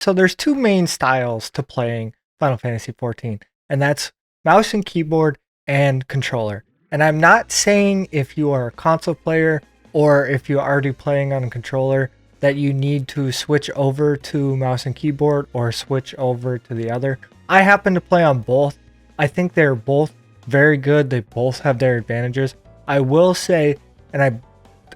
So there's two main styles to playing Final Fantasy XIV, and that's mouse and keyboard and controller. And I'm not saying if you are a console player or if you're already playing on a controller that you need to switch over to mouse and keyboard or switch over to the other. I happen to play on both. I think they're both very good. They both have their advantages. I will say, and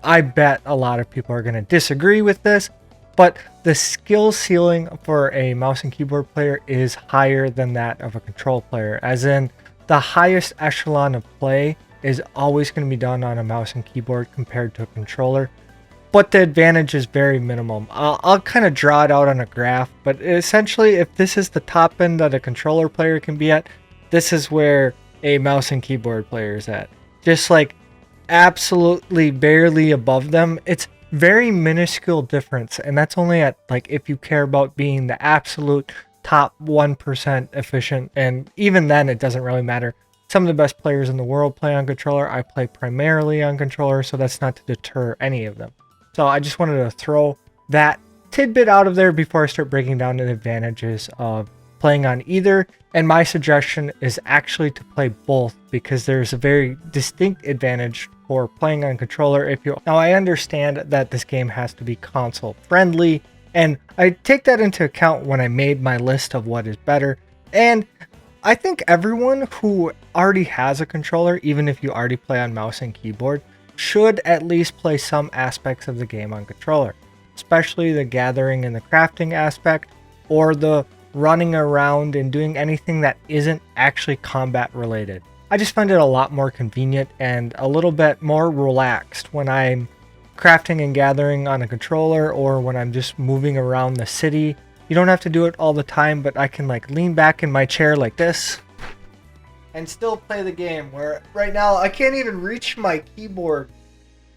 I bet a lot of people are going to disagree with this, but the skill ceiling for a mouse and keyboard player is higher than that of a control player, as in the highest echelon of play is always going to be done on a mouse and keyboard compared to a controller, but the advantage is very minimum. I'll kind of draw it out on a graph, but essentially if this is the top end that a controller player can be at, this is where a mouse and keyboard player is at. Just like absolutely barely above them. It's very minuscule difference, and that's only at like if you care about being the absolute top 1% efficient, and even then it doesn't really matter. Some of the best players in the world play on controller. I play primarily on controller, so that's not to deter any of them. So I just wanted to throw that tidbit out of there before I start breaking down the advantages of playing on either. And my suggestion is actually to play both, because there's a very distinct advantage for playing on controller. Now I understand that this game has to be console friendly, and I take that into account when I made my list of what is better. And I think everyone who already has a controller, even if you already play on mouse and keyboard, should at least play some aspects of the game on controller, especially the gathering and the crafting aspect, or the running around and doing anything that isn't actually combat related. I just find it a lot more convenient and a little bit more relaxed when I'm crafting and gathering on a controller, or when I'm just moving around the city. You don't have to do it all the time, but I can like lean back in my chair like this and still play the game, where right now I can't even reach my keyboard.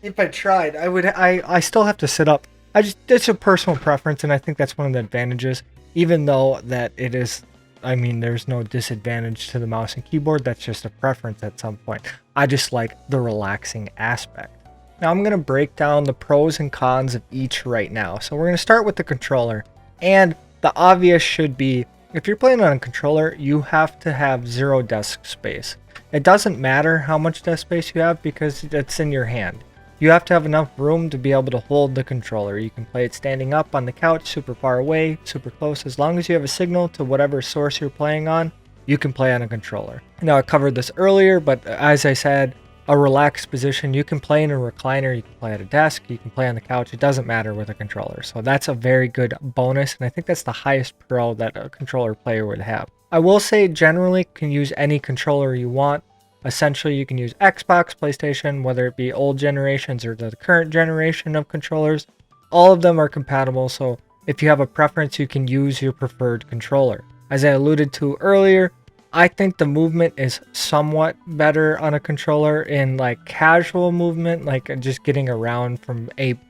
If I tried, I still have to sit up. It's a personal preference, and I think that's one of the advantages, even though that it is, I mean, there's no disadvantage to the mouse and keyboard. That's just a preference at some point. I just like the relaxing aspect. Now I'm going to break down the pros and cons of each right now. So we're going to start with the controller. And the obvious should be, if you're playing on a controller, you have to have 0 desk space. It doesn't matter how much desk space you have because it's in your hand. You have to have enough room to be able to hold the controller. You can play it standing up on the couch, super far away, super close. As long as you have a signal to whatever source you're playing on, you can play on a controller. Now I covered this earlier, but as I said, a relaxed position. You can play in a recliner, you can play at a desk, you can play on the couch. It doesn't matter with a controller. So that's a very good bonus, and I think that's the highest pro that a controller player would have. I will say generally you can use any controller you want. Essentially, you can use Xbox, PlayStation, whether it be old generations or the current generation of controllers. All of them are compatible, so if you have a preference, you can use your preferred controller. As I alluded to earlier, I think the movement is somewhat better on a controller in like casual movement, like just getting around from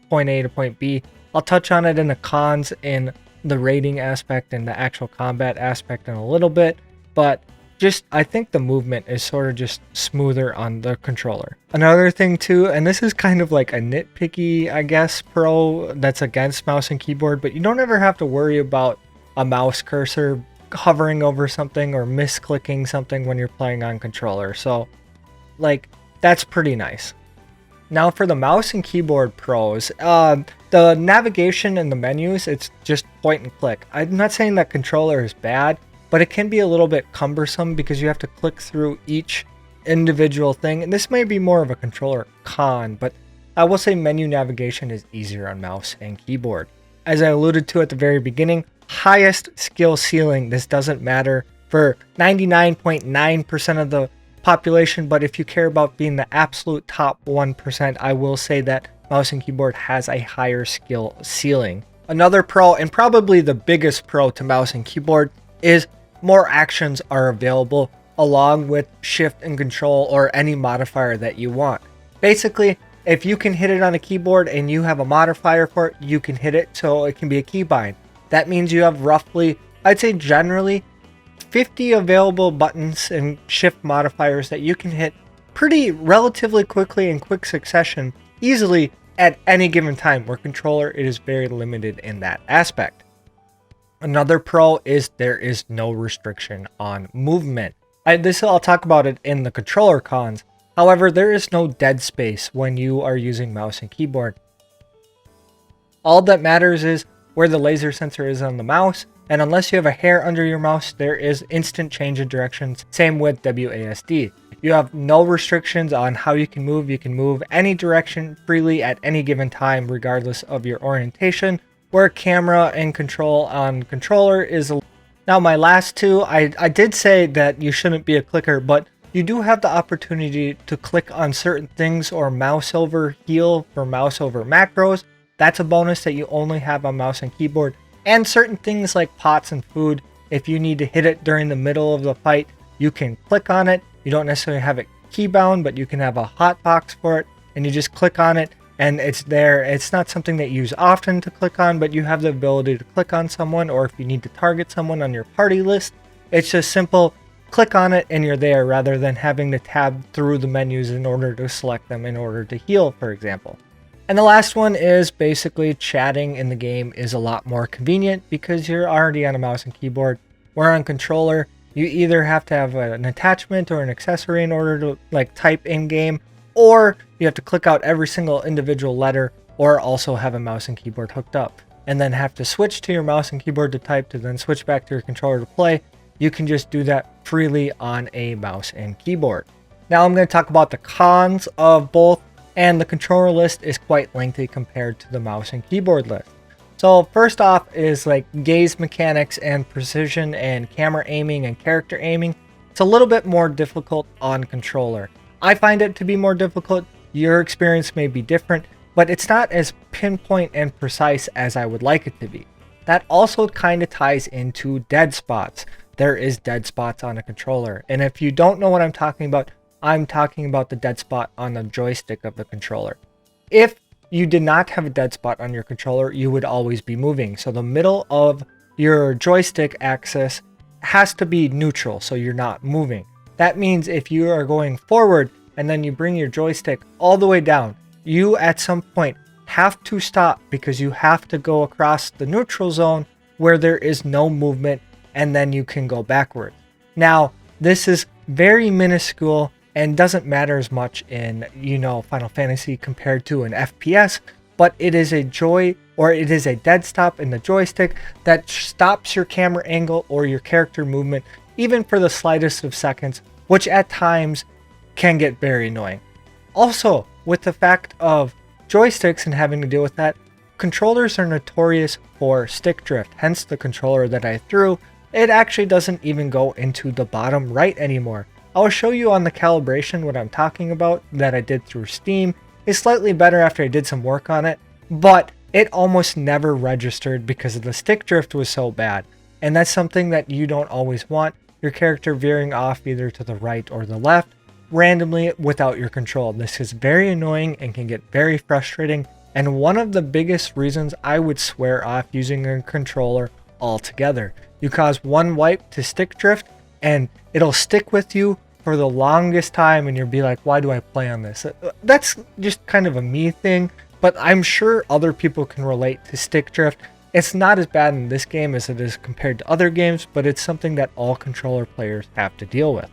point A to point B. I'll touch on it in the cons in the rating aspect and the actual combat aspect in a little bit, but I think the movement is sort of just smoother on the controller. Another thing too, and this is kind of like a nitpicky, I guess, pro that's against mouse and keyboard, but you don't ever have to worry about a mouse cursor hovering over something or misclicking something when you're playing on controller. So like that's pretty nice. Now for the mouse and keyboard pros, the navigation and the menus, it's just point and click. I'm not saying that controller is bad, but it can be a little bit cumbersome because you have to click through each individual thing. And this may be more of a controller con, but I will say menu navigation is easier on mouse and keyboard. As I alluded to at the very beginning, highest skill ceiling. This doesn't matter for 99.9% of the population, but if you care about being the absolute top 1%, I will say that mouse and keyboard has a higher skill ceiling. Another pro, and probably the biggest pro to mouse and keyboard, is more actions are available along with shift and control or any modifier that you want. Basically, if you can hit it on a keyboard and you have a modifier for it, you can hit it so it can be a keybind. That means you have roughly, I'd say generally, 50 available buttons and shift modifiers that you can hit pretty relatively quickly in quick succession, easily at any given time, where controller it is very limited in that aspect. Another pro is there is no restriction on movement. I'll talk about it in the controller cons. However, there is no dead space when you are using mouse and keyboard. All that matters is where the laser sensor is on the mouse, and unless you have a hair under your mouse, there is instant change of directions. Same with WASD. You have no restrictions on how you can move. You can move any direction freely at any given time, regardless of your orientation, where camera and control on controller is. Now my last two, I did say that you shouldn't be a clicker, but you do have the opportunity to click on certain things or mouse over heal for mouse over macros. That's a bonus that you only have on mouse and keyboard. And certain things like pots and food, if you need to hit it during the middle of the fight, you can click on it. You don't necessarily have it keybound, but you can have a hotbox for it, and you just click on it and it's there. It's not something that you use often to click on, but you have the ability to click on someone, or if you need to target someone on your party list, it's just simple, click on it and you're there, rather than having to tab through the menus in order to select them in order to heal, for example. And the last one is basically chatting in the game is a lot more convenient because you're already on a mouse and keyboard. Where on controller, you either have to have an attachment or an accessory in order to like type in game, or you have to click out every single individual letter, or also have a mouse and keyboard hooked up and then have to switch to your mouse and keyboard to type to then switch back to your controller to play. You can just do that freely on a mouse and keyboard. Now I'm going to talk about the cons of both, and the controller list is quite lengthy compared to the mouse and keyboard list. So first off is like gaze mechanics and precision and camera aiming and character aiming. It's a little bit more difficult on controller. I find it to be more difficult. Your experience may be different, but it's not as pinpoint and precise as I would like it to be. That also kind of ties into dead spots. There is dead spots on a controller, and if you don't know what I'm talking about the dead spot on the joystick of the controller. If you did not have a dead spot on your controller, you would always be moving. So the middle of your joystick axis has to be neutral, so you're not moving. That means if you are going forward and then you bring your joystick all the way down, you at some point have to stop because you have to go across the neutral zone where there is no movement, and then you can go backwards. Now, this is very minuscule and doesn't matter as much in, Final Fantasy compared to an FPS, but it is a dead stop in the joystick that stops your camera angle or your character movement, even for the slightest of seconds, which at times can get very annoying. Also, with the fact of joysticks and having to deal with that, controllers are notorious for stick drift, hence the controller that I threw. It actually doesn't even go into the bottom right anymore. I'll show you on the calibration what I'm talking about that I did through Steam. It's slightly better after I did some work on it, but it almost never registered because the stick drift was so bad. And that's something that you don't always want, your character veering off either to the right or the left randomly without your control. This is very annoying and can get very frustrating, and one of the biggest reasons I would swear off using a controller altogether. You cause one wipe to stick drift and it'll stick with you for the longest time, and you'll be like, why do I play on this? That's just kind of a me thing, but I'm sure other people can relate to stick drift. It's not as bad in this game as it is compared to other games, but it's something that all controller players have to deal with.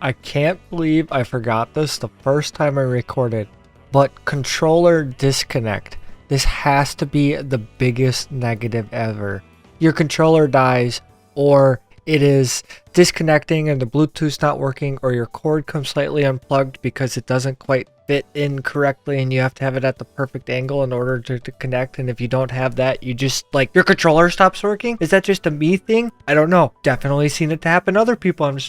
I can't believe I forgot this the first time I recorded, but controller disconnect. This has to be the biggest negative ever. Your controller dies, or it is disconnecting and the Bluetooth's not working, or your cord comes slightly unplugged because it doesn't quite fit in correctly and you have to have it at the perfect angle in order to connect. And if you don't have that, you just your controller stops working. Is that just a me thing? I don't know. Definitely seen it happen to other people on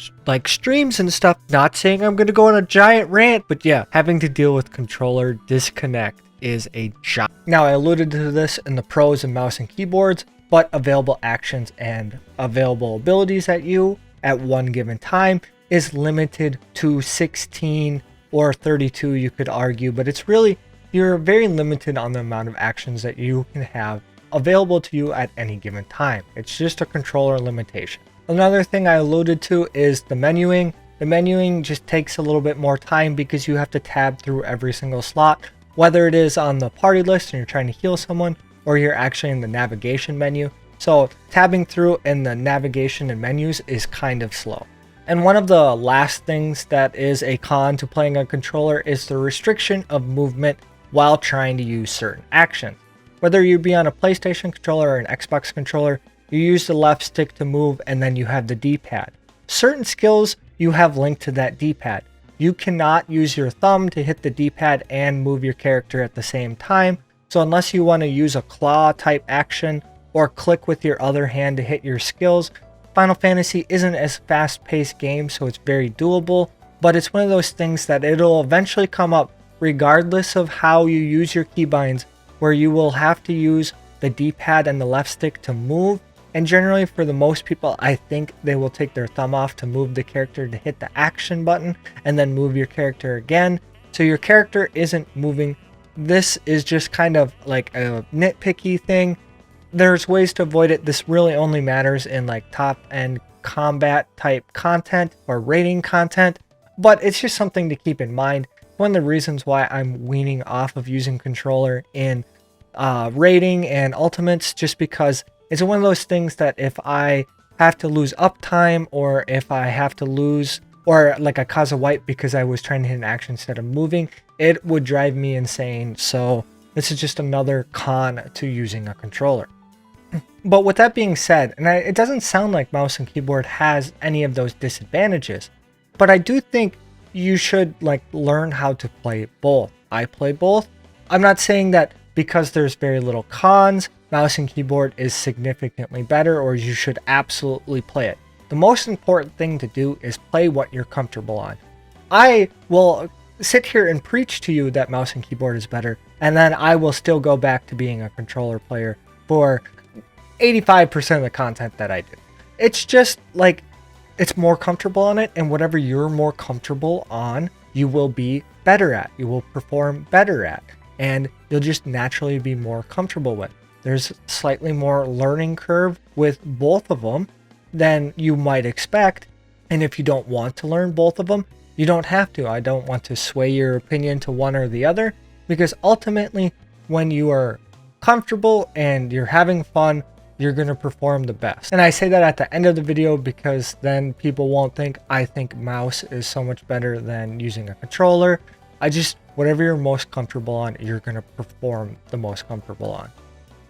streams and stuff. Not saying I'm gonna go on a giant rant, but yeah, having to deal with controller disconnect is a job. Now, I alluded to this in the pros and mouse and keyboards, but available actions and available abilities at you at one given time is limited to 16 or 32, you could argue, but it's really, you're very limited on the amount of actions that you can have available to you at any given time. It's just a controller limitation. Another thing I alluded to is the menuing. The menuing just takes a little bit more time because you have to tab through every single slot, whether it is on the party list and you're trying to heal someone, or you're actually in the navigation menu. So tabbing through in the navigation and menus is kind of slow. And one of the last things that is a con to playing a controller is the restriction of movement while trying to use certain actions. Whether you be on a PlayStation controller or an Xbox controller, you use the left stick to move and then you have the D-pad. Certain skills you have linked to that D-pad. You cannot use your thumb to hit the D-pad and move your character at the same time. So unless you want to use a claw type action or click with your other hand to hit your skills, Final Fantasy isn't as fast-paced game, so it's very doable, but it's one of those things that it'll eventually come up regardless of how you use your keybinds, where you will have to use the D-pad and the left stick to move. And generally for the most people, I think they will take their thumb off to move the character to hit the action button and then move your character again. So your character isn't moving. This is just kind of like a nitpicky thing. There's ways to avoid it. This really only matters in like top end combat type content or rating content, but it's just something to keep in mind. One of the reasons why I'm weaning off of using controller in rating and ultimates, just because it's one of those things that if I have to lose uptime, or if I have to lose, or like I cause a wipe because I was trying to hit an action instead of moving, it would drive me insane. So this is just another con to using a controller. But with that being said, and it doesn't sound like mouse and keyboard has any of those disadvantages, but I do think you should like learn how to play both. I play both. I'm not saying that because there's very little cons, mouse and keyboard is significantly better or you should absolutely play it. The most important thing to do is play what you're comfortable on. I will sit here and preach to you that mouse and keyboard is better, and then I will still go back to being a controller player for 85% of the content that I do. It's just like, it's more comfortable on it, and whatever you're more comfortable on, you will be better at, you will perform better at, and you'll just naturally be more comfortable with. There's slightly more learning curve with both of them than you might expect, and if you don't want to learn both of them, you don't have to. I don't want to sway your opinion to one or the other, because ultimately when you are comfortable and you're having fun, you're going to perform the best. And I say that at the end of the video because then people won't think I think mouse is so much better than using a controller. Whatever you're most comfortable on, you're going to perform the most comfortable on.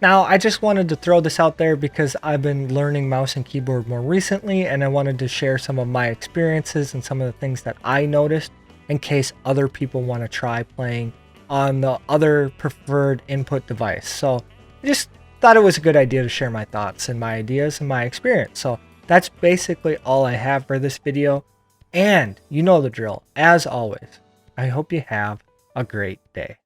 Now, I just wanted to throw this out there because I've been learning mouse and keyboard more recently, and I wanted to share some of my experiences and some of the things that I noticed in case other people want to try playing on the other preferred input device. So I just thought it was a good idea to share my thoughts and my ideas and my experience. So that's basically all I have for this video. And you know the drill. As always, I hope you have a great day.